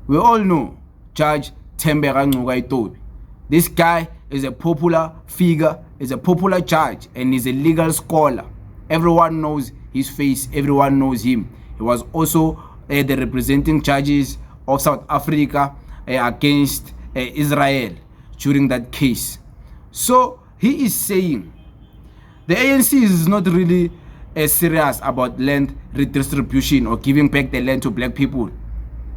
We all know Judge Tembeka. This guy is a popular figure, is a popular judge, and is a legal scholar. Everyone knows his face, everyone knows him. He was also the representing judges of South Africa against Israel during that case. So he is saying the ANC is not really serious about land redistribution or giving back the land to black people.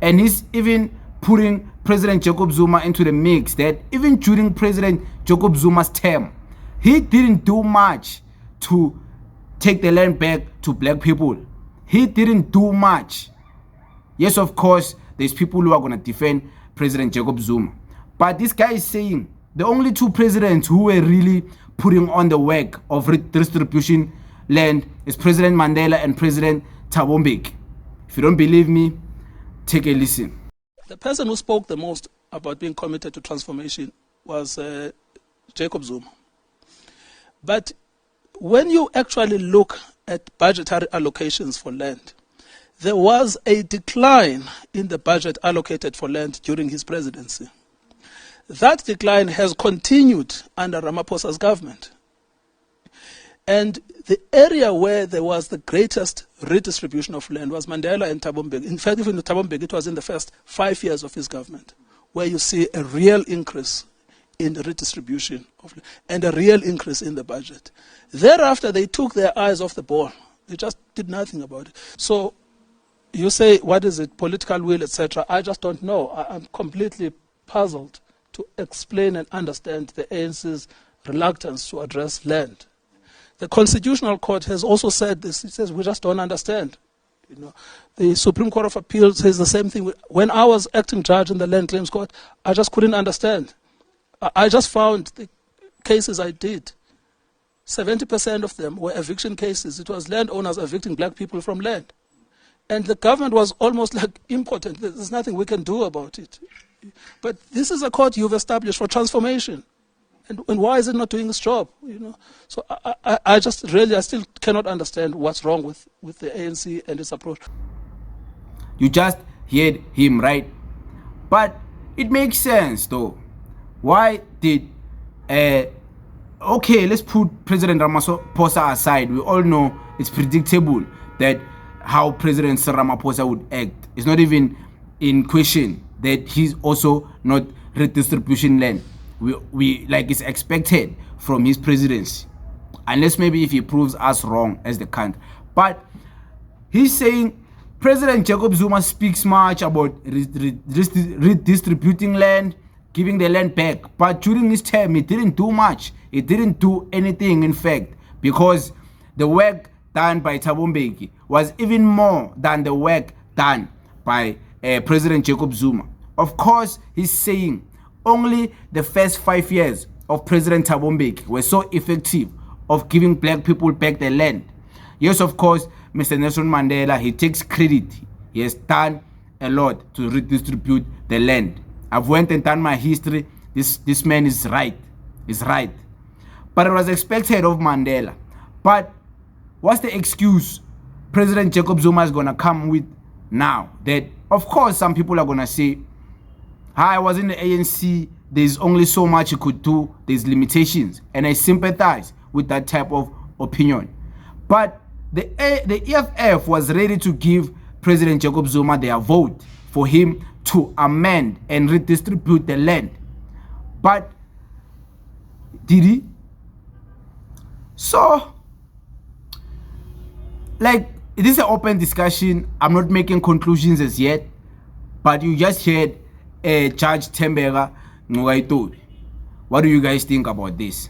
And he's even putting President Jacob Zuma into the mix, that even during President Jacob Zuma's term, he didn't do much to take the land back to black people. He didn't do much. Yes, of course, there's people who are going to defend President Jacob Zuma. But this guy is saying the only two presidents who were really putting on the work of redistribution land is President Mandela and President Thabo Mbeki. If you don't believe me, take a listen. The person who spoke the most about being committed to transformation was Jacob Zuma. But when you actually look at budgetary allocations for land, there was a decline in the budget allocated for land during his presidency. That decline has continued under Ramaphosa's government. And the area where there was the greatest redistribution of land was Mandela and Thabo Mbeki. In fact, even in Thabo Mbeki, it was in the first 5 years of his government, where you see a real increase in the redistribution of land and a real increase in the budget. Thereafter, they took their eyes off the ball. They just did nothing about it. So you say, what is it, political will, etc. I just don't know. I'm completely puzzled to explain and understand the ANC's reluctance to address land. The Constitutional Court has also said this. It says we just don't understand. You know, the Supreme Court of Appeal says the same thing. When I was acting judge in the Land Claims Court, I just couldn't understand. I just found the cases I did, 70% of them were eviction cases. It was landowners evicting black people from land. And the government was almost like impotent. There's nothing we can do about it. But this is a court you've established for transformation. And why is it not doing its job? You know, so I still cannot understand what's wrong with the ANC and its approach. You just heard him, right? But it makes sense, though. Why did okay, let's put President Ramaphosa aside. We all know it's predictable that how President Ramaphosa would act. It's not even in question that he's also not redistribution land. We like it's expected from his presidency, unless maybe if he proves us wrong as the country. But he's saying President Jacob Zuma speaks much about redistributing land, giving the land back. But during his term, he didn't do much. He didn't do anything, in fact, because the work done by Thabo Mbeki was even more than the work done by President Jacob Zuma. Of course, he's saying only the first 5 years of President Thabo Mbeki were so effective of giving black people back their land. Yes, of course, Mr. Nelson Mandela, he takes credit. He has done a lot to redistribute the land. I've went and done my history. This man is right. He's right. But it was expected of Mandela. But what's the excuse President Jacob Zuma is going to come with now? That, of course, some people are going to say, I was in the ANC, there's only so much you could do, there's limitations. And I sympathize with that type of opinion. But the EFF was ready to give President Jacob Zuma their vote for him to amend and redistribute the land. But did he? So, like, it is an open discussion. I'm not making conclusions as yet. But you just heard Judge Tembeka. What do you guys think about this?